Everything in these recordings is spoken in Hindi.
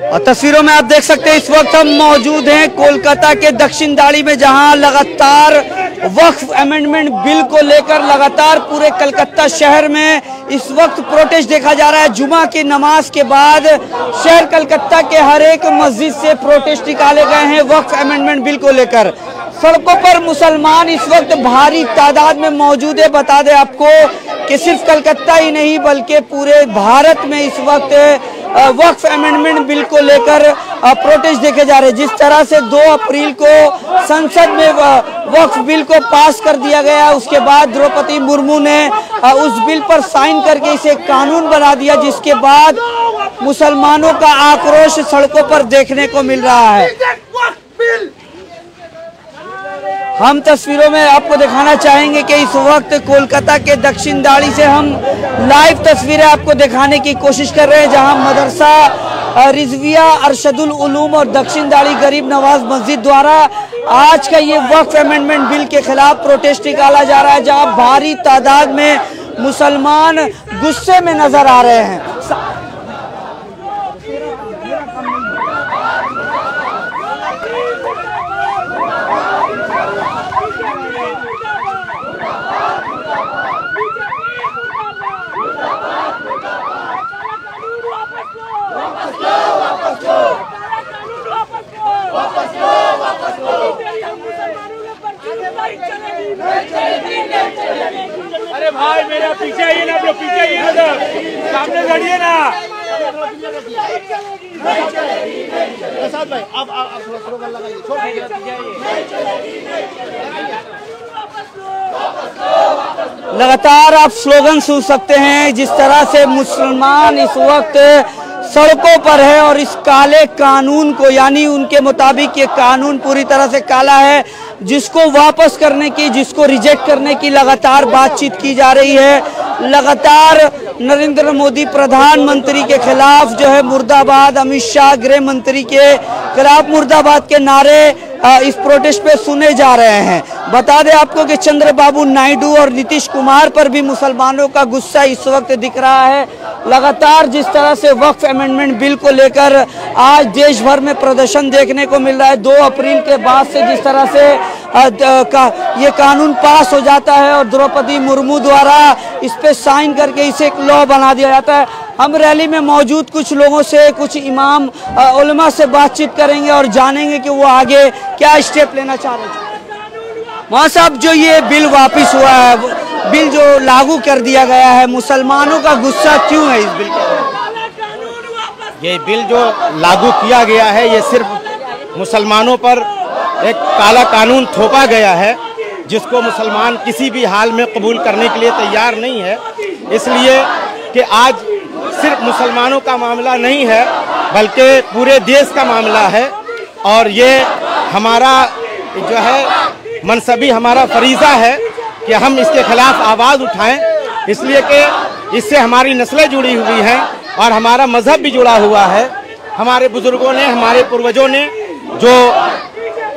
और तस्वीरों में आप देख सकते हैं इस वक्त हम मौजूद हैं कोलकाता के दक्षिण दाड़ी में, जहां लगातार वक्फ अमेंडमेंट बिल को लेकर लगातार पूरे कलकत्ता शहर में इस वक्त प्रोटेस्ट देखा जा रहा है। जुमा की नमाज के बाद शहर कलकत्ता के हर एक मस्जिद से प्रोटेस्ट निकाले गए हैं वक्फ अमेंडमेंट बिल को लेकर। सड़कों पर मुसलमान इस वक्त भारी तादाद में मौजूद है। बता दें आपको कि सिर्फ कलकत्ता ही नहीं बल्कि पूरे भारत में इस वक्त वक्फ अमेंडमेंट बिल को लेकर प्रोटेस्ट देखे जा रहे हैं। जिस तरह से 2 अप्रैल को संसद में वक्फ बिल को पास कर दिया गया, उसके बाद द्रौपदी मुर्मू ने उस बिल पर साइन करके इसे कानून बना दिया, जिसके बाद मुसलमानों का आक्रोश सड़कों पर देखने को मिल रहा है। हम तस्वीरों में आपको दिखाना चाहेंगे कि इस वक्त कोलकाता के दक्षिण दाड़ी से हम लाइव तस्वीरें आपको दिखाने की कोशिश कर रहे हैं, जहां मदरसा रिजविया अरशदुल उलूम और दक्षिण दाड़ी गरीब नवाज मस्जिद द्वारा आज का ये वक्फ अमेंडमेंट बिल के खिलाफ प्रोटेस्ट निकाला जा रहा है, जहां भारी तादाद में मुसलमान गुस्से में नजर आ रहे हैं। अरे भाई मेरा पीछे आइए ना, पीछे आइए ना, सामने लड़िए ना। प्रसाद भाई आप स्लोगन लगाइए, लगातार आप स्लोगन सुन सकते हैं जिस तरह से मुसलमान इस वक्त सड़कों पर है और इस काले कानून को, यानी उनके मुताबिक ये कानून पूरी तरह से काला है, जिसको वापस करने की, जिसको रिजेक्ट करने की लगातार बातचीत की जा रही है। लगातार नरेंद्र मोदी प्रधानमंत्री के खिलाफ जो है मुर्दाबाद, अमित शाह गृह मंत्री के खिलाफ मुर्दाबाद के नारे इस प्रोटेस्ट पे सुने जा रहे हैं। बता दें आपको कि चंद्रबाबू नायडू और नीतीश कुमार पर भी मुसलमानों का गुस्सा इस वक्त दिख रहा है। लगातार जिस तरह से वक्फ अमेंडमेंट बिल को लेकर आज देश भर में प्रदर्शन देखने को मिल रहा है। 2 अप्रैल के बाद से जिस तरह से ये कानून पास हो जाता है और द्रौपदी मुर्मू द्वारा इस पे साइन करके इसे एक लॉ बना दिया जाता है। हम रैली में मौजूद कुछ लोगों से, कुछ इमाम उलमा से बातचीत करेंगे और जानेंगे कि वो आगे क्या स्टेप लेना चाह रहे हैं। वहाँ साहब, जो ये बिल वापस हुआ है, बिल जो लागू कर दिया गया है, मुसलमानों का गुस्सा क्यों है इस बिल पर? ये बिल जो लागू किया गया है, ये सिर्फ मुसलमानों पर एक काला कानून थोपा गया है, जिसको मुसलमान किसी भी हाल में कबूल करने के लिए तैयार नहीं है। इसलिए कि आज सिर्फ मुसलमानों का मामला नहीं है बल्कि पूरे देश का मामला है, और ये हमारा जो है मनसबी, हमारा फरीज़ा है कि हम इसके खिलाफ आवाज़ उठाएं, इसलिए कि इससे हमारी नस्लें जुड़ी हुई हैं और हमारा मज़हब भी जुड़ा हुआ है। हमारे बुजुर्गों ने, हमारे पूर्वजों ने जो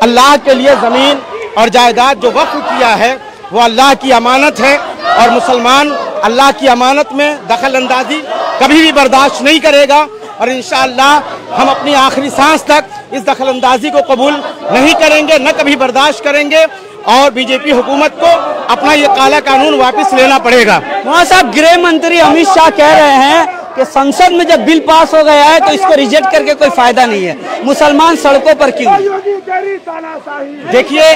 अल्लाह के लिए ज़मीन और जायदाद जो वक्फ किया है, वो अल्लाह की अमानत है, और मुसलमान अल्लाह की अमानत में दखल अंदाजी कभी भी बर्दाश्त नहीं करेगा। और इंशाअल्लाह हम अपनी आखिरी सांस तक इस दखल अंदाजी को कबूल नहीं करेंगे, न कभी बर्दाश्त करेंगे, और बीजेपी हुकूमत को अपना ये काला कानून वापस लेना पड़ेगा। वहाँ साहब, गृह मंत्री अमित शाह कह रहे हैं कि संसद में जब बिल पास हो गया है तो इसको रिजेक्ट करके कोई फायदा नहीं है, मुसलमान सड़कों पर क्यों? देखिए,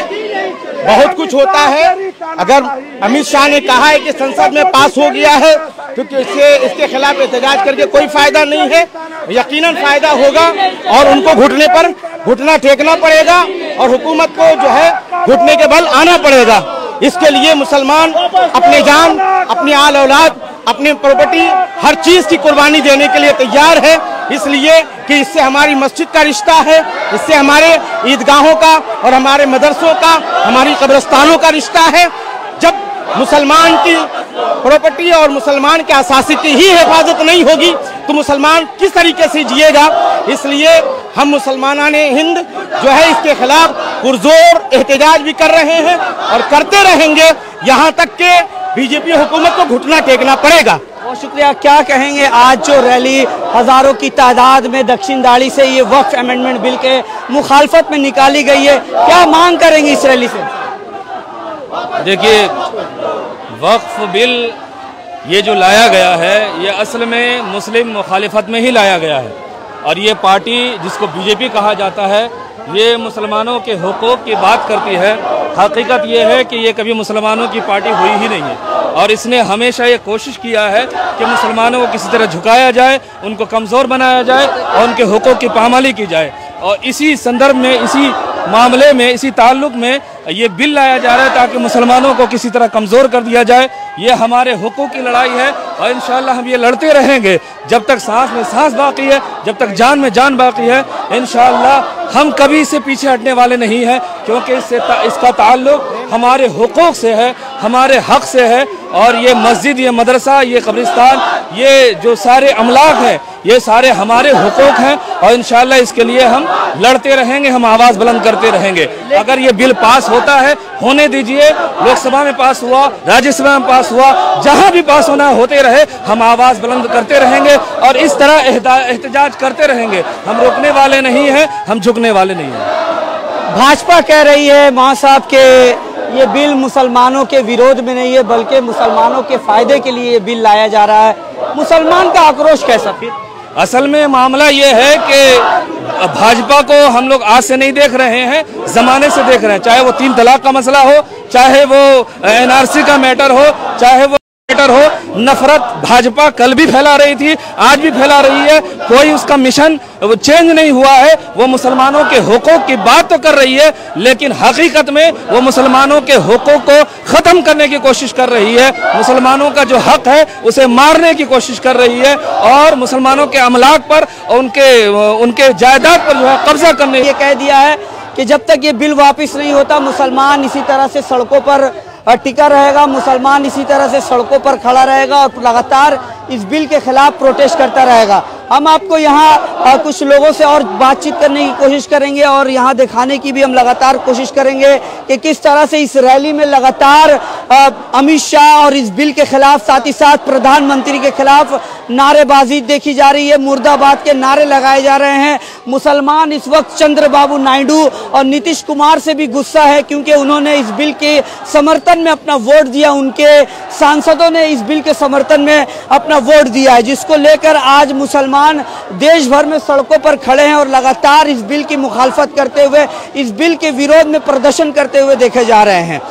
बहुत कुछ होता है। अगर अमित शाह ने कहा है कि संसद में पास हो गया है, क्योंकि इसके खिलाफ एहतजाज करके कोई फायदा नहीं है। यकीनन फायदा होगा और उनको घुटने पर घुटना टेकना पड़ेगा और हुकूमत को जो है घुटने के बल आना पड़ेगा। इसके लिए मुसलमान अपनी जान, अपनी आल औलाद, अपनी प्रॉपर्टी, हर चीज की कुर्बानी देने के लिए तैयार है। इसलिए कि इससे हमारी मस्जिद का रिश्ता है, इससे हमारे ईदगाहों का और हमारे मदरसों का, हमारी कब्रिस्तानों का रिश्ता है। जब मुसलमान की प्रॉपर्टी और मुसलमान के असासी की ही हिफाजत नहीं होगी तो मुसलमान किस तरीके से जिएगा। इसलिए हम मुसलमान हिंद जो है इसके खिलाफ पुरजोर एहतजाज भी कर रहे हैं और करते रहेंगे, यहाँ तक कि बीजेपी हुकूमत को घुटना टेकना पड़ेगा। बहुत शुक्रिया। क्या कहेंगे, आज जो रैली हजारों की तादाद में दक्षिण दाड़ी से ये वक्फ अमेंडमेंट बिल के मुखालफत में निकाली गई है, क्या मांग करेंगे इस रैली से? देखिए, वक्फ बिल ये जो लाया गया है ये असल में मुस्लिम मुखालिफत में ही लाया गया है और ये पार्टी जिसको बीजेपी कहा जाता है ये मुसलमानों के हुकूक की बात करती है। हकीकत ये है कि ये कभी मुसलमानों की पार्टी हुई ही नहीं है और इसने हमेशा ये कोशिश किया है कि मुसलमानों को किसी तरह झुकाया जाए, उनको कमज़ोर बनाया जाए और उनके हुकूक की पामाली की जाए। और इसी संदर्भ में, इसी मामले में, इसी ताल्लुक में ये बिल लाया जा रहा है ताकि मुसलमानों को किसी तरह कमज़ोर कर दिया जाए। ये हमारे हुकूक की लड़ाई है और इंशाअल्लाह हम ये लड़ते रहेंगे जब तक सांस में सांस बाकी है, जब तक जान में जान बाकी है। इंशाअल्लाह हम कभी इससे पीछे हटने वाले नहीं हैं क्योंकि इसका ताल्लुक हमारे हुकूक से है, हमारे हक से है। और ये मस्जिद, ये मदरसा, ये कब्रिस्तान, ये जो सारे अमलाक हैं ये सारे हमारे हुकूक हैं और इंशाअल्लाह इसके लिए हम लड़ते रहेंगे, हम आवाज़ बुलंद करते रहेंगे। अगर ये बिल पास होता है, होने दीजिए, लोकसभा में पास हुआ, राज्यसभा में पास हुआ, जहां भी पास होना होते रहे, हम आवाज़ बुलंद करते रहेंगे और इस तरह एहतजाज करते रहेंगे। हम रुकने वाले नहीं हैं, हम झुकने वाले नहीं हैं। भाजपा कह रही है मां साहब के ये बिल मुसलमानों के विरोध में नहीं है बल्कि मुसलमानों के फायदे के लिए ये बिल लाया जा रहा है। मुसलमान का आक्रोश कैसा? फिर असल में मामला ये है कि भाजपा को हम लोग आज से नहीं देख रहे हैं, जमाने से देख रहे हैं। चाहे वो 3 तलाक का मसला हो, चाहे वो NRC का मैटर हो, चाहे वो मैटर हो, नफरत भाजपा कल भी फैला रही थी, आज भी फैला रही है। कोई उसका मिशन वो चेंज नहीं हुआ है। वो मुसलमानों के हुकूक की बात तो कर रही है लेकिन हकीकत में वो मुसलमानों के हुकूक को ख़त्म करने की कोशिश कर रही है। मुसलमानों का जो हक है उसे मारने की कोशिश कर रही है और मुसलमानों के अमलाक पर, उनके जायदाद पर जो है कब्जा करने। ये कह दिया है कि जब तक ये बिल वापस नहीं होता मुसलमान इसी तरह से सड़कों पर टिका रहेगा, मुसलमान इसी तरह से सड़कों पर खड़ा रहेगा और लगातार इस बिल के खिलाफ प्रोटेस्ट करता रहेगा। हम आपको यहाँ कुछ लोगों से और बातचीत करने की कोशिश करेंगे और यहाँ दिखाने की भी हम लगातार कोशिश करेंगे कि किस तरह से इस रैली में लगातार अमित शाह और इस बिल के खिलाफ, साथ ही साथ प्रधानमंत्री के खिलाफ नारेबाजी देखी जा रही है, मुर्दाबाद के नारे लगाए जा रहे हैं। मुसलमान इस वक्त चंद्रबाबू नायडू और नीतीश कुमार से भी गुस्सा है क्योंकि उन्होंने इस बिल के समर्थन में अपना वोट दिया, उनके सांसदों ने इस बिल के समर्थन में अपना वोट दिया है, जिसको लेकर आज मुसलमान देश भर में सड़कों पर खड़े हैं और लगातार इस बिल की मुखालफत करते हुए, इस बिल के विरोध में प्रदर्शन करते हुए देखे जा रहे हैं।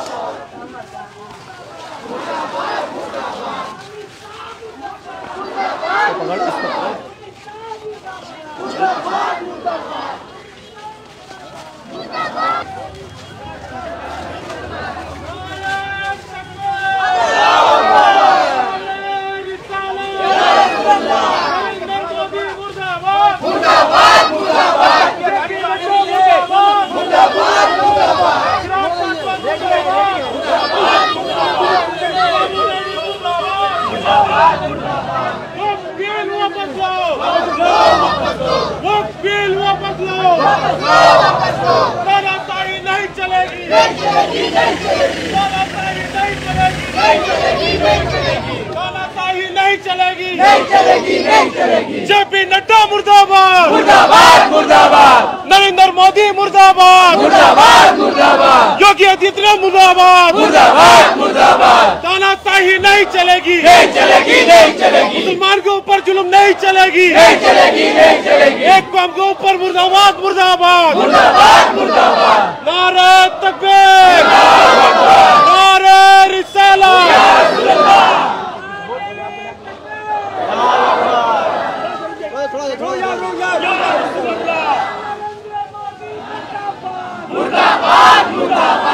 जेपी नड्डा मुर्दाबाद, मुर्दाबाद, मुर्दाबाद। नरेंद्र मोदी मुर्दाबाद, मुर्दाबाद, मुर्दाबाद। योगी आदित्यनाथ मुर्दाबाद, मुर्दाबाद, मुर्दाबाद। तानाशाही नहीं चलेगी, नहीं चलेगी, नहीं चलेगी। मुसलमान के ऊपर जुल्म नहीं चलेगी, नहीं चलेगी, नहीं चलेगी। एक कौम के ऊपर मुर्दाबाद, मुर्दाबाद, मुर्दाबाद, मुर्दाबाद। नारे तकबीर, नारे रिसालत। मुर्दाबाद, मुर्दाबाद।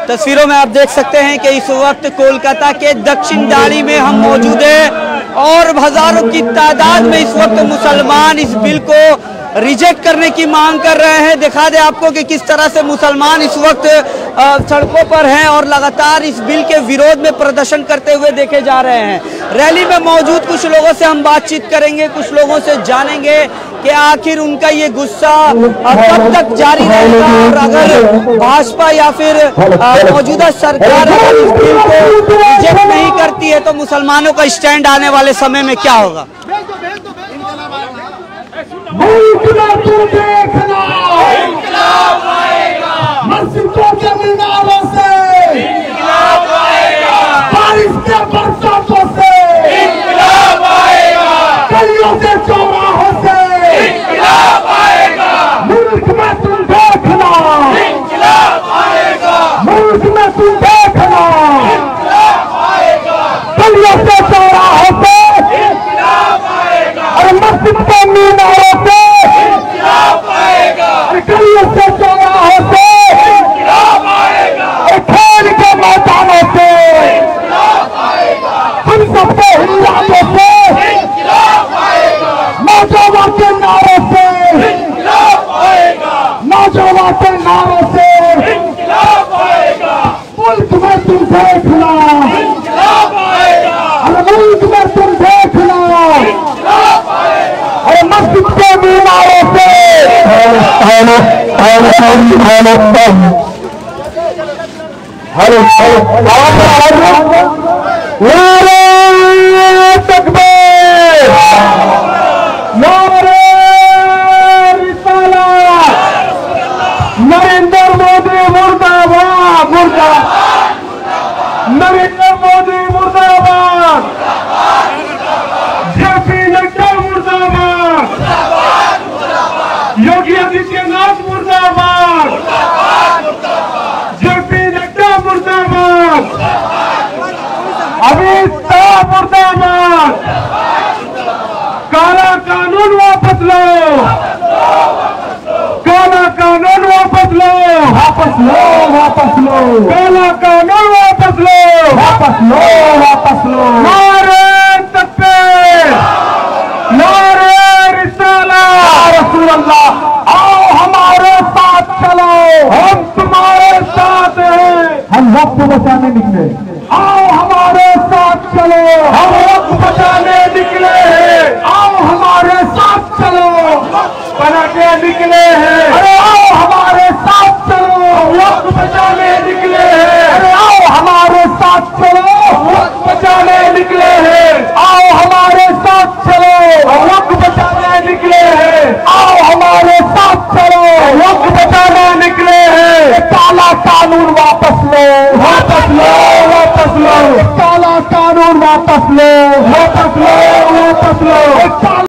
तस्वीरों में आप देख सकते हैं कि इस वक्त कोलकाता के दक्षिण डाली में हम मौजूद हैं और हजारों की तादाद में इस वक्त मुसलमान इस बिल को रिजेक्ट करने की मांग कर रहे हैं। दिखा दे आपको कि किस तरह से मुसलमान इस वक्त सड़कों पर हैं और लगातार इस बिल के विरोध में प्रदर्शन करते हुए देखे जा रहे हैं। रैली में मौजूद कुछ लोगों से हम बातचीत करेंगे, कुछ लोगों से जानेंगे कि आखिर उनका ये गुस्सा कब तक जारी रहेगा और अगर भाजपा या फिर मौजूदा सरकार अगर इस बिल को रिजेक्ट नहीं करती है तो मुसलमानों का स्टैंड आने वाले समय में क्या होगा। मस्जिदों के मीनारों से इंकलाब आएगा, बारिश के बरसातों से इंकलाब आएगा, गलियों से चौराहों से इंकलाब आएगा, मुल्क में तुम देखना इंकलाब आएगा, मुल्क में तुम देखना इंकलाब आएगा, गलियों से चौराहों से इंकलाब आएगा, और मस्जिद के मीनारों से इंकलाब आएगा, और गलियों से चौराहों से खेल के मैदानों से हम सबके हिलातों से नौजवान के नारों से नौजवान के नारों से मुल्क में तुम देखना अरे मुल्क में तुम देखना अरे मस्जिद के मीनारों से हेलो नारे तकबीर, नारे रिसालत, नरेंद्र मोदी मुर्दाबाद, मुर्दाबाद, नरेंद्र मोदी मुर्दाबाद, जेपी नड्डा मुर्दाबाद, योगी आदित्यनाथ मुर्दाबाद, अमित शाह मुर्दाबाद, काला कानून वापस लो, काला कानून वापस लो, वापस लो, वापस लो, काला कानून वापस लो, वापस लो, वापस लो, नारे तकबीर, नारे रिसालत, या रसूल अल्लाह, आओ हमारे साथ चलो, हम तुम्हारे साथ हैं, हम वक्त बचाने निकले, आओ हमारे साथ चलो, हम वक्त बचाने निकले हैं, आओ हमारे साथ चलो, बना के निकले हैं, अरे आओ हमारे साथ चलो, वक्त बचाने निकले हैं, अरे आओ हमारे साथ चलो, वक्त बचाने निकले हैं, आओ हमारे साथ चलो, वक्त बचाने निकले हैं, आओ हमारे साथ चलो, वक्त बचाने निकले हैं, काला कानून वापस लो, वापस लो, वापस लो, काला कानून वापस लो, वापस लो, वापस लो।